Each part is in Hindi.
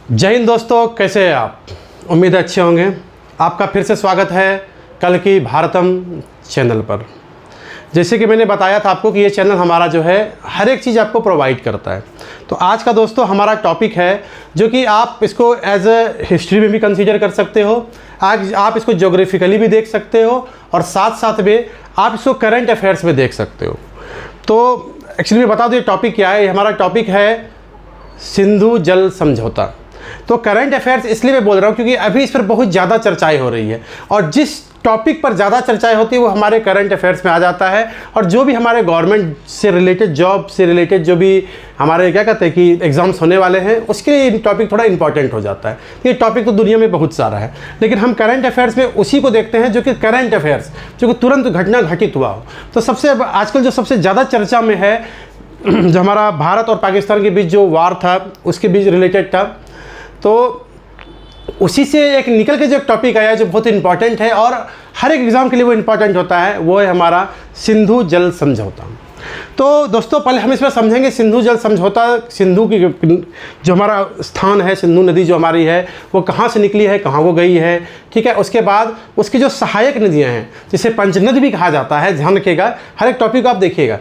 जय हिंद दोस्तों, कैसे हैं आप? उम्मीद है अच्छे होंगे। आपका फिर से स्वागत है कल की भारतम चैनल पर। जैसे कि मैंने बताया था आपको कि ये चैनल हमारा जो है हर एक चीज़ आपको प्रोवाइड करता है। तो आज का दोस्तों हमारा टॉपिक है जो कि आप इसको एज ए हिस्ट्री में भी कंसीडर कर सकते हो, आज आप इसको ज्योग्राफिकली भी देख सकते हो और साथ साथ में आप इसको करंट अफेयर्स में देख सकते हो। तो एक्चुअली मैं बता दूँ ये टॉपिक क्या है। हमारा टॉपिक है सिंधु जल समझौता। तो करंट अफेयर्स इसलिए मैं बोल रहा हूँ क्योंकि अभी इस पर बहुत ज़्यादा चर्चाएं हो रही है और जिस टॉपिक पर ज़्यादा चर्चाएं होती है वो हमारे करंट अफेयर्स में आ जाता है। और जो भी हमारे गवर्नमेंट से रिलेटेड, जॉब से रिलेटेड जो भी हमारे क्या कहते हैं कि एग्ज़ाम्स होने वाले हैं उसके लिए टॉपिक थोड़ा इंपॉर्टेंट हो जाता है। ये टॉपिक तो दुनिया में बहुत सारा है, लेकिन हम करंट अफेयर्स में उसी को देखते हैं जो कि करंट अफेयर्स जो कि तुरंत घटना घटित हुआ हो। तो सबसे आजकल जो सबसे ज़्यादा चर्चा में है जो हमारा भारत और पाकिस्तान के बीच जो वार था उसके बीच रिलेटेड था, तो उसी से एक निकल के जो एक टॉपिक आया जो बहुत इंपॉर्टेंट है और हर एक एग्ज़ाम के लिए वो इंपॉर्टेंट होता है, वो है हमारा सिंधु जल समझौता। तो दोस्तों पहले हम इसमें समझेंगे सिंधु जल समझौता। सिंधु की जो हमारा स्थान है, सिंधु नदी जो हमारी है वो कहाँ से निकली है, कहाँ को गई है, ठीक है। उसके बाद उसकी जो सहायक नदियाँ हैं जिसे पंचनद भी कहा जाता है, ध्यान रखिएगा, हर एक टॉपिक आप देखिएगा।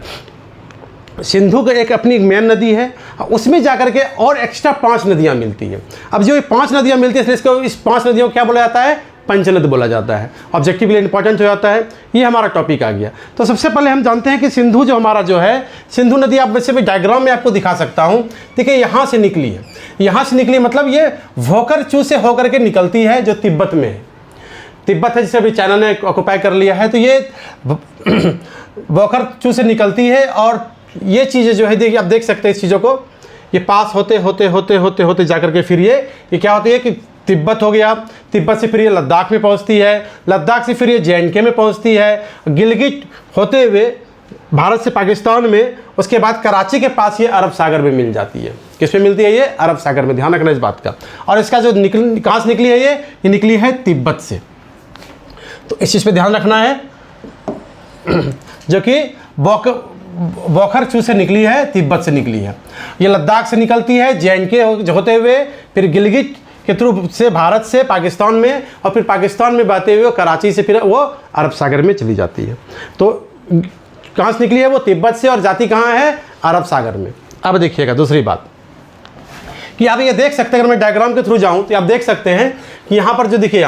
सिंधु का एक अपनी मेन नदी है, उसमें जाकर के और एक्स्ट्रा 5 नदियाँ मिलती हैं। अब जो ये 5 नदियाँ मिलती है इसलिए इसको इस 5 नदियों को क्या बोला जाता है? पंचनद बोला जाता है। ऑब्जेक्टिव के लिए इंपॉर्टेंट हो जाता है। ये हमारा टॉपिक आ गया। तो सबसे पहले हम जानते हैं कि सिंधु जो हमारा जो है, सिंधु नदी आप वैसे मैं डायग्राम में आपको दिखा सकता हूँ। देखिए यहाँ से निकली है, यहाँ से निकली मतलब ये वोकरचू से होकर के निकलती है जो तिब्बत में है। तिब्बत है जिसे अभी चाइना ने ऑक्युपाई कर लिया है। तो ये वोकरचू से निकलती है और ये चीज़ें जो है देखिए आप देख सकते हैं इस चीज़ों को, ये पास होते होते होते होते होते जाकर के फिर ये क्या होती है कि तिब्बत हो गया, तिब्बत से फिर ये लद्दाख में पहुंचती है, लद्दाख से फिर ये JNK में पहुंचती है, गिलगिट होते हुए भारत से पाकिस्तान में, उसके बाद कराची के पास ये अरब सागर में मिल जाती है। किस में मिलती है? ये अरब सागर में, ध्यान रखना इस बात का। और इसका जो कहाँ से निकली है ये निकली है तिब्बत से। तो इस चीज़ पर ध्यान रखना है जो कि वोकरचू से निकली है, तिब्बत से निकली है। ये लद्दाख से निकलती है, JNK होते हुए फिर गिलगिट के थ्रू से भारत से पाकिस्तान में और फिर पाकिस्तान में बहते हुए कराची से फिर वो अरब सागर में चली जाती है। तो कहाँ से निकली है? वो तिब्बत से और जाती कहाँ है? अरब सागर में। अब देखिएगा दूसरी बात कि आप ये देख सकते हैं, अगर मैं डायग्राम के थ्रू जाऊँ तो आप देख सकते हैं कि यहाँ पर जो दिखे,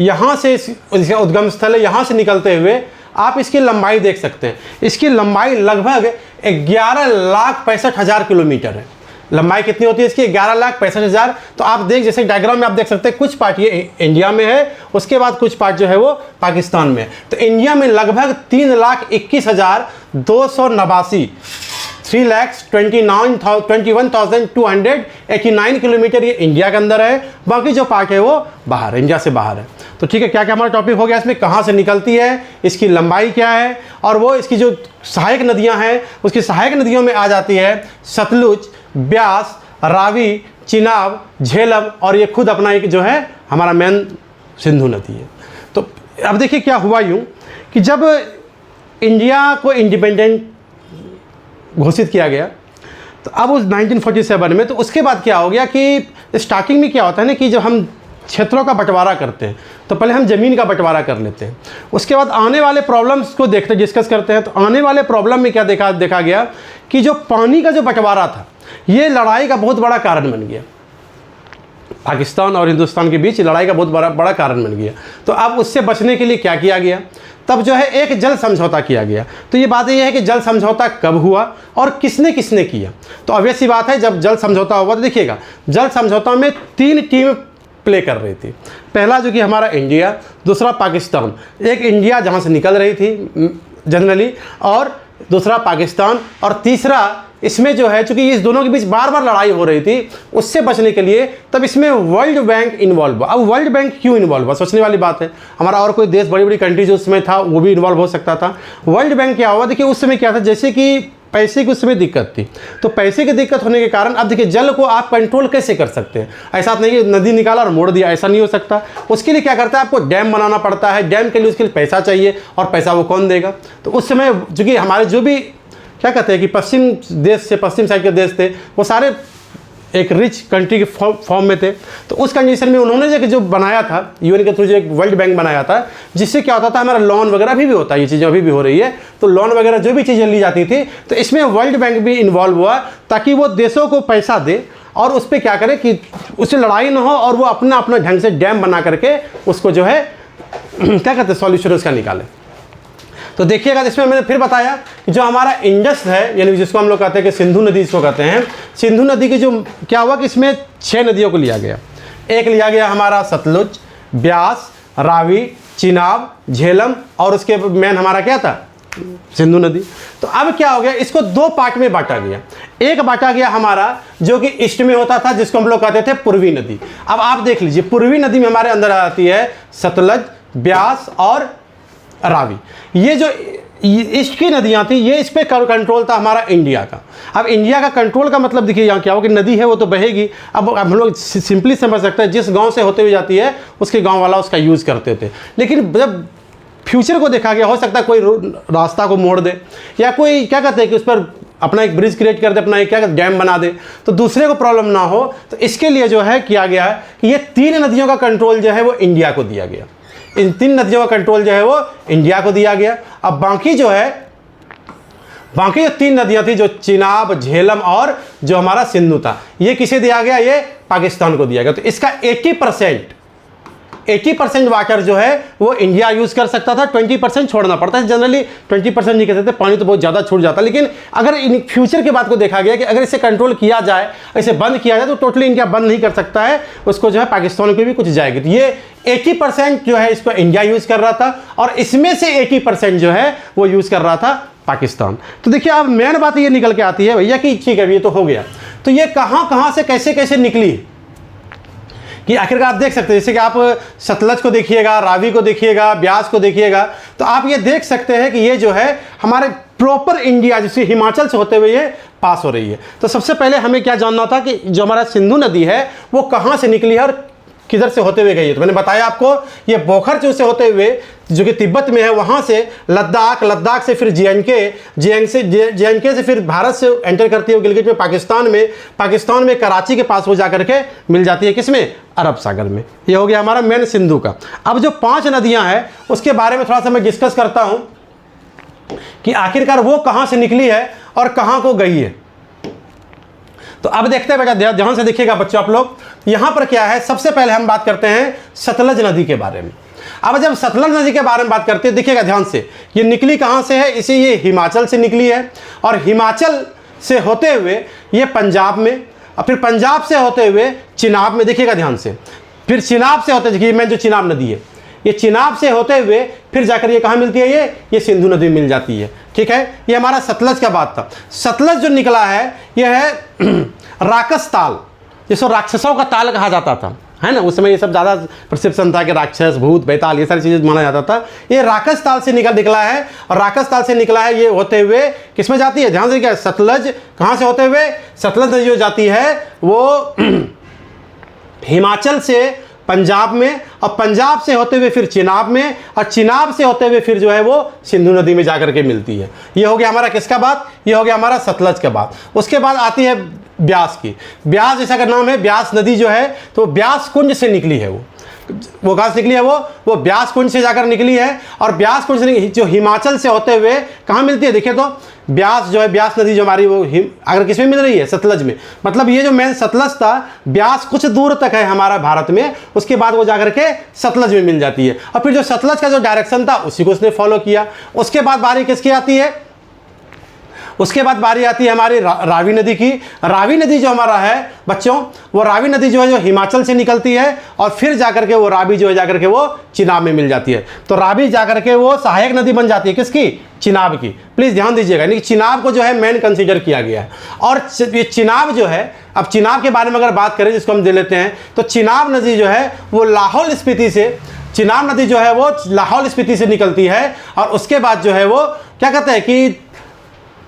यहाँ से इसका उद्गम स्थल है, यहाँ से निकलते हुए आप इसकी लंबाई देख सकते हैं। इसकी लंबाई लगभग 11,65,000 किलोमीटर है। लंबाई कितनी होती है इसकी? 11,65,000। तो आप देख, जैसे डायग्राम में आप देख सकते हैं, कुछ पार्ट ये इंडिया में है, उसके बाद कुछ पार्ट जो है वो पाकिस्तान में है। तो इंडिया में लगभग 3,21,289 3,21,289 किलोमीटर ये इंडिया के अंदर है। बाकी जो पार्ट है वो बाहर, इंडिया से बाहर है। तो ठीक है, क्या क्या हमारा टॉपिक हो गया इसमें? कहाँ से निकलती है, इसकी लंबाई क्या है, और वो इसकी जो सहायक नदियाँ हैं उसकी सहायक नदियों में आ जाती है सतलुज, ब्यास, रावी, चिनाब, झेलम और ये खुद अपना एक जो है हमारा मेन सिंधु नदी है। तो अब देखिए क्या हुआ यूँ कि जब इंडिया को इंडिपेंडेंट घोषित किया गया तो अब उस 1947 में, तो उसके बाद क्या हो गया कि स्टार्टिंग में क्या होता है ना कि जब हम क्षेत्रों का बंटवारा करते हैं तो पहले हम ज़मीन का बंटवारा कर लेते हैं, उसके बाद आने वाले प्रॉब्लम्स को देखते डिस्कस करते हैं। तो आने वाले प्रॉब्लम में क्या देखा गया कि जो पानी का जो बंटवारा था ये लड़ाई का बहुत बड़ा कारण बन गया। पाकिस्तान और हिंदुस्तान के बीच लड़ाई का बहुत बड़ा कारण बन गया। तो अब उससे बचने के लिए क्या किया गया? तब जो है एक जल समझौता किया गया। तो ये बात ये है कि जल समझौता कब हुआ और किसने किसने किया। तो ऑब्वियस सी बात है, जब जल समझौता हुआ तो देखिएगा जल समझौता में 3 टीम प्ले कर रही थी। पहला जो कि हमारा इंडिया, दूसरा पाकिस्तान, एक इंडिया जहाँ से निकल रही थी जनरली, और दूसरा पाकिस्तान, और तीसरा इसमें जो है चूँकि इस दोनों के बीच बार बार लड़ाई हो रही थी, उससे बचने के लिए तब इसमें वर्ल्ड बैंक इन्वॉल्व हुआ। अब वर्ल्ड बैंक क्यों इन्वॉल्व हुआ? सोचने वाली बात है। हमारा और कोई देश, बड़ी बड़ी कंट्री जो उसमें था वो भी इन्वॉल्व हो सकता था। वर्ल्ड बैंक क्या हुआ? देखिए उस समय क्या था, जैसे कि पैसे की उस समय दिक्कत थी, तो पैसे की दिक्कत होने के कारण अब देखिए जल को आप कंट्रोल कैसे कर सकते हैं? ऐसा नहीं कि नदी निकाला और मोड़ दिया, ऐसा नहीं हो सकता। उसके लिए क्या करता है, आपको डैम बनाना पड़ता है। डैम के लिए उसके लिए पैसा चाहिए, और पैसा वो कौन देगा? तो उस समय चूँकि हमारे जो भी क्या कहते हैं कि पश्चिम साइड के देश थे, वो सारे एक रिच कंट्री के फॉर्म में थे। तो उस कंडीशन में उन्होंने जो बनाया था यूएन के थ्रू, जो एक वर्ल्ड बैंक बनाया था, जिससे क्या होता था हमारा लोन वगैरह भी होता है, ये चीज़ें अभी भी हो रही है। तो लोन वगैरह जो भी चीज़ें ली जाती थी, तो इसमें वर्ल्ड बैंक भी इन्वॉल्व हुआ ताकि वो देशों को पैसा दे और उस पर क्या करे कि उससे लड़ाई ना हो और वो अपना अपना ढंग से डैम बना करके उसको जो है क्या कहते हैं सॉल्यूशन उसका निकाले। तो देखिएगा, इसमें मैंने फिर बताया कि जो हमारा इंडस है, यानी जिसको हम लोग कहते हैं कि सिंधु नदी इसको कहते हैं, सिंधु नदी की जो क्या हुआ कि इसमें 6 नदियों को लिया गया। एक लिया गया हमारा सतलुज, ब्यास, रावी, चिनाब, झेलम और उसके मेन हमारा क्या था सिंधु नदी। तो अब क्या हो गया, इसको 2 पार्ट में बांटा गया। एक बांटा गया हमारा जो कि ईस्ट में होता था, जिसको हम लोग कहते थे पूर्वी नदी। अब आप देख लीजिए, पूर्वी नदी में हमारे अंदर आती है सतलज, ब्यास और रावी। ये जो ईस्ट की नदियाँ थी, ये इस पे कंट्रोल था हमारा इंडिया का। अब इंडिया का कंट्रोल का मतलब देखिए यहाँ क्या हो कि नदी है वो तो बहेगी। अब हम लोग सिंपली समझ सकते हैं, जिस गांव से होते हुए जाती है उसके गांव वाला उसका यूज़ करते थे। लेकिन जब फ्यूचर को देखा गया, हो सकता है कोई रास्ता को मोड़ दे या कोई क्या कहते हैं कि उस पर अपना एक ब्रिज क्रिएट कर दे, अपना एक क्या डैम बना दे, तो दूसरे को प्रॉब्लम ना हो। तो इसके लिए जो है किया गया है कि ये 3 नदियों का कंट्रोल जो है वो इंडिया को दिया गया। इन 3 नदियों का कंट्रोल जो है वो इंडिया को दिया गया। अब बाकी जो 3 नदियां थी, जो चिनाब, झेलम और जो हमारा सिंधु था, ये किसे दिया गया, ये पाकिस्तान को दिया गया। तो इसका 80% वाटर जो है वो इंडिया यूज़ कर सकता था, 20% छोड़ना पड़ता है। जनरली 20% नहीं कहते थे, पानी तो बहुत ज़्यादा छूट जाता। लेकिन अगर इन फ्यूचर की बात को देखा गया कि अगर इसे कंट्रोल किया जाए, इसे बंद किया जाए, तो टोटली इंडिया बंद नहीं कर सकता है, उसको जो है पाकिस्तान को भी कुछ जाएगी। तो ये 80% जो है इसको इंडिया यूज़ कर रहा था और इसमें से 80% जो है वो यूज़ कर रहा था पाकिस्तान। तो देखिए, अब मेन बात ये निकल के आती है भैया कि ठीक है ये तो हो गया, तो ये कहाँ से कैसे निकली कि आखिरकार आप देख सकते हैं। जैसे कि आप सतलज को देखिएगा, रावी को देखिएगा, ब्यास को देखिएगा, तो आप ये देख सकते हैं कि ये जो है हमारे प्रॉपर इंडिया, जैसे हिमाचल से होते हुए ये पास हो रही है। तो सबसे पहले हमें क्या जानना था कि जो हमारा सिंधु नदी है वो कहाँ से निकली है और किधर से होते हुए गई है। तो मैंने बताया आपको, ये बोखर से होते हुए जो कि तिब्बत में है, वहाँ से लद्दाख से फिर जे.एन.के से फिर भारत से एंटर करती है गिलगिट में, पाकिस्तान में कराची के पास वो जाकर के मिल जाती है किसमें, अरब सागर में। ये हो गया हमारा मेन सिंधु का। अब जो 5 नदियाँ हैं उसके बारे में थोड़ा सा मैं डिस्कस करता हूँ कि आखिरकार वो कहाँ से निकली है और कहाँ को गई है। तो अब देखते हैं बेटा, ध्यान से देखिएगा बच्चों आप लोग। यहाँ पर क्या है, सबसे पहले हम बात करते हैं सतलज नदी के बारे में। अब जब सतलज नदी के बारे में बात करते हैं, देखिएगा ध्यान से, ये निकली कहाँ से है, इसे ये हिमाचल से निकली है और हिमाचल से होते हुए ये पंजाब में, और फिर पंजाब से होते हुए चिनाब में, देखिएगा ध्यान से, फिर चिनाब से होते, देखिए मैं जो चिनाब नदी है, ये चिनाब से होते हुए फिर जाकर ये कहाँ मिलती है, ये सिंधु नदी मिल जाती है। ठीक है, ये हमारा सतलज का बात था। सतलज जो निकला है ये है राक्षस ताल, जिसको राक्षसों का ताल कहा जाता था, है ना। उस समय ये सब ज़्यादा परसेप्शन था कि राक्षस, भूत, बैताल, ये सारी चीज़ें माना जाता था। ये राक्षस ताल से निकला है और राक्षस ताल से निकला है, ये होते हुए किस में जाती है, ध्यान से, क्या सतलज कहाँ से होते हुए, सतलज नदी जो जाती है वो हिमाचल से पंजाब में, और पंजाब से होते हुए फिर चिनाब में, और चिनाब से होते हुए फिर जो है वो सिंधु नदी में जाकर के मिलती है। ये हो गया हमारा किसका बात, ये हो गया हमारा सतलज का बात। उसके बाद आती है ब्यास की। ब्यास जैसा का नाम है, ब्यास नदी जो है तो ब्यास कुंज से निकली है। वो कहाँ से निकली है, वो ब्यास कुंज से जाकर निकली है। और ब्यास कुंज से जो हिमाचल से होते हुए कहाँ मिलती है, देखिए तो ब्यास जो है, ब्यास नदी जो हमारी वो अगर किस में मिल रही है, सतलज में। मतलब ये जो मेन सतलज था, ब्यास कुछ दूर तक है हमारा भारत में, उसके बाद वो जाकर के सतलज में मिल जाती है। और फिर जो सतलज का जो डायरेक्शन था उसी को उसने फॉलो किया। उसके बाद बारी किसकी आती है, उसके बाद बारी आती है हमारी रावी नदी की। रावी नदी जो हमारा है बच्चों, वो रावी नदी जो है जो हिमाचल से निकलती है और फिर जाकर के वो रावी जो है जाकर के वो चिनाब में मिल जाती है। तो रावी जाकर के वो सहायक नदी बन जाती है किसकी, चिनाब की। प्लीज़ ध्यान दीजिएगा, यानी चिनाब को जो है मेन कंसीडर किया गया है। और ये चिनाब जो है, अब चिनाब के बारे में अगर बात करें जिसको हम दे लेते हैं, तो चिनाब नदी जो है वो लाहौल स्पीति से, चिनाब नदी जो है वो लाहौल स्पीति से निकलती है और उसके बाद जो है वो क्या कहते हैं कि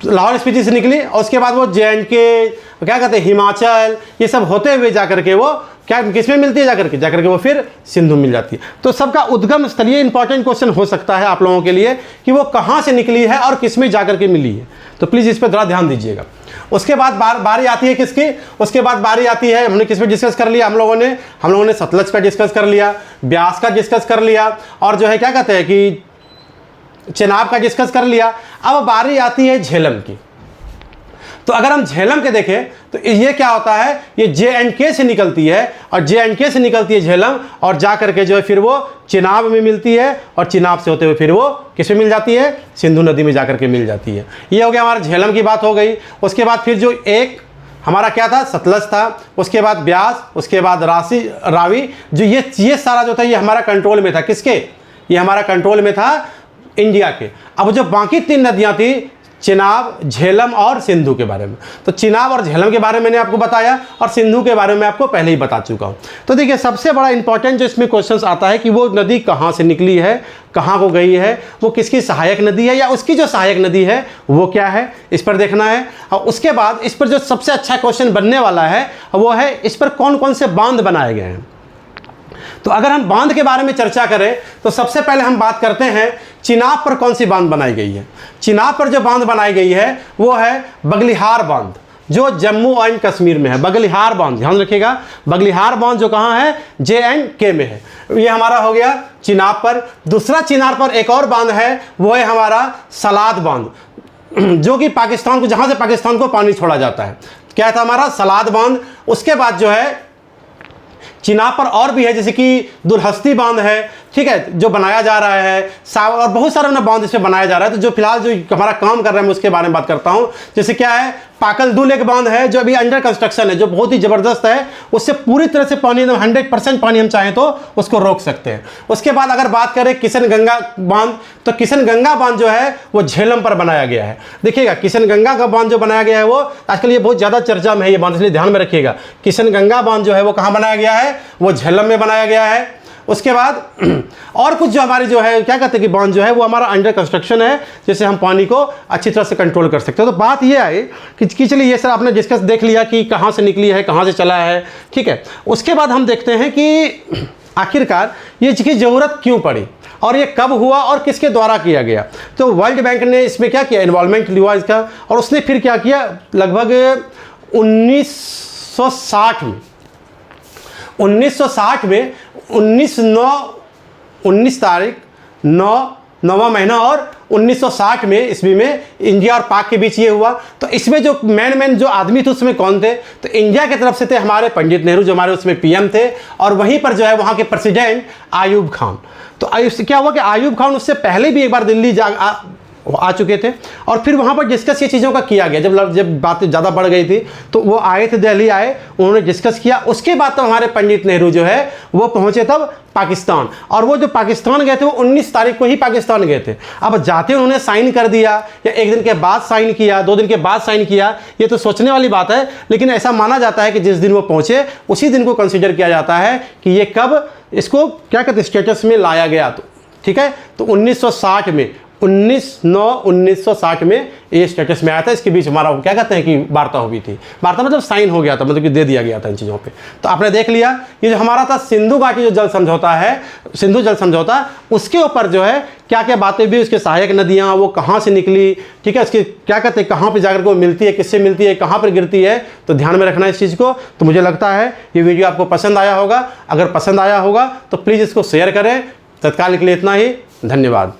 लाहौल स्पीति से निकली और उसके बाद वो जे.एन.के, क्या कहते हैं, हिमाचल, ये सब होते हुए जाकर के वो क्या किस में मिलती है जाकर के वो फिर सिंधु मिल जाती है। तो सबका उद्गम स्थल, ये इंपॉर्टेंट क्वेश्चन हो सकता है आप लोगों के लिए कि वो कहाँ से निकली है और किस में जाकर के मिली है, तो प्लीज़ इस पर थोड़ा ध्यान दीजिएगा। उसके बाद बारी आती है किसकी, उसके बाद बारी आती है, हमने किस पे डिस्कस कर लिया, हम लोगों ने सतलज का डिस्कस कर लिया, ब्यास का डिस्कस कर लिया, और जो है क्या कहते हैं कि चेनाब का डिस्कस कर लिया। अब बारी आती है झेलम की। तो अगर हम झेलम के देखें तो ये क्या होता है, ये J&K से निकलती है, और J&K से निकलती है झेलम, और जा करके जो है फिर वो चिनाब में मिलती है, और चिनाब से होते हुए फिर वो किस में मिल जाती है, सिंधु नदी में जाकर के मिल जाती है। ये हो गया हमारा झेलम की बात हो गई। उसके बाद फिर जो एक हमारा क्या था, सतलज था, उसके बाद ब्यास, उसके बाद रावी, जो ये सारा जो था ये हमारा कंट्रोल में था। किसके, ये हमारा कंट्रोल में था इंडिया के। अब जो बाकी 3 नदियाँ थी, चिनाब, झेलम और सिंधु के बारे में, तो चिनाब और झेलम के बारे में मैंने आपको बताया, और सिंधु के बारे में आपको पहले ही बता चुका हूँ। तो देखिए सबसे बड़ा इंपॉर्टेंट जो इसमें क्वेश्चंस आता है कि वो नदी कहाँ से निकली है, कहाँ को गई है, वो किसकी सहायक नदी है, या उसकी जो सहायक नदी है वो क्या है, इस पर देखना है। और उसके बाद इस पर जो सबसे अच्छा क्वेश्चन बनने वाला है वो है इस पर कौन कौन से बांध बनाए गए हैं। तो अगर हम बांध के बारे में चर्चा करें तो सबसे पहले हम बात करते हैं चिनाब पर कौन सी बांध बनाई गई है। चिनाब पर जो बांध बनाई गई है वो है बगलिहार बांध, जो जम्मू एंड कश्मीर में है। बगलिहार बांध, ध्यान रखिएगा, बगलिहार बांध जो कहाँ है, J&K में है। ये हमारा हो गया चिनाब पर। दूसरा चिनाब पर एक और बांध है, वो है हमारा सलाद बांध, जो कि पाकिस्तान को, जहाँ से पाकिस्तान को पानी छोड़ा जाता है। क्या था हमारा, सलाद बांध। उसके बाद जो है चिनाब पर और भी है, जैसे कि दुलहस्ती बांध है, ठीक है, जो बनाया जा रहा है, और बहुत सारे ना बांध इसमें बनाया जा रहा है। तो जो फिलहाल जो हमारा काम कर रहे हैं मैं उसके बारे में बात करता हूँ। जैसे क्या है, पाकलदुल एक बांध है जो अभी अंडर कंस्ट्रक्शन है, जो बहुत ही ज़बरदस्त है, उससे पूरी तरह से पानी, 100% पानी हम चाहें तो उसको रोक सकते हैं। उसके बाद अगर बात करें किशनगंगा बांध, तो किशनगंगा बांध जो है वो झेलम पर बनाया गया है। देखिएगा किशनगंगा का बांध जो बनाया गया है वो आजकल ये बहुत ज़्यादा चर्चा में है ये बांध, इसलिए ध्यान में रखिएगा। किशनगंगा बांध जो है वो कहाँ बनाया गया है, वो झेलम में बनाया गया है। उसके बाद और कुछ जो हमारी जो है क्या कहते हैं कि बांध जो है वो हमारा अंडर कंस्ट्रक्शन है, जैसे हम पानी को अच्छी तरह से कंट्रोल कर सकते हैं। तो बात ये आई कि चलिए ये सर आपने डिस्कस देख लिया कि कहाँ से निकली है, कहाँ से चला है, ठीक है। उसके बाद हम देखते हैं कि आखिरकार ये इसकी ज़रूरत क्यों पड़ी और ये कब हुआ और किसके द्वारा किया गया। तो वर्ल्ड बैंक ने इसमें क्या किया, इन्वॉल्वमेंट लिया इसका, और उसने फिर क्या किया, लगभग 1960 में 19 तारीख 9वां महीना और 1960 में ईस्वी में इंडिया और पाक के बीच ये हुआ। तो इसमें जो मेन जो आदमी थे उसमें कौन थे, तो इंडिया की तरफ से थे हमारे पंडित नेहरू, जो हमारे उसमें पीएम थे, और वहीं पर जो है वहाँ के प्रेसिडेंट आयूब खान। तो क्या हुआ कि आयूब खान उससे पहले भी एक बार दिल्ली आ चुके थे, और फिर वहाँ पर डिस्कस ये चीज़ों का किया गया। जब बातें ज़्यादा बढ़ गई थी तो वो आए थे, दिल्ली आए, उन्होंने डिस्कस किया। उसके बाद तो हमारे पंडित नेहरू जो है वो पहुँचे तब पाकिस्तान, और वो जो पाकिस्तान गए थे वो 19 तारीख को ही पाकिस्तान गए थे। अब जाते उन्होंने साइन कर दिया या एक दिन के बाद साइन किया, 2 दिन के बाद साइन किया, ये तो सोचने वाली बात है। लेकिन ऐसा माना जाता है कि जिस दिन वो पहुँचे उसी दिन को कंसिडर किया जाता है कि ये कब इसको क्या कहते स्टेटस में लाया गया। तो ठीक है, तो 1960 में 1960 में ये स्टेटस में आया था। इसके बीच हमारा क्या कहते हैं कि वार्ता हुई थी, वार्ता मतलब साइन हो गया था, मतलब कि दे दिया गया था इन चीज़ों पे। तो आपने देख लिया ये जो हमारा था सिंधु घाटी जो जल समझौता है, सिंधु जल समझौता, उसके ऊपर जो है क्या क्या बातें भी, उसके सहायक नदियाँ वो कहाँ से निकली, ठीक है, उसकी क्या कहते हैं कहाँ पर जाकर को मिलती है, किससे मिलती है, कहाँ पर गिरती है, तो ध्यान में रखना इस चीज़ को। तो मुझे लगता है ये वीडियो आपको पसंद आया होगा। अगर पसंद आया होगा तो प्लीज़ इसको शेयर करें। तत्काल के लिए इतना ही, धन्यवाद।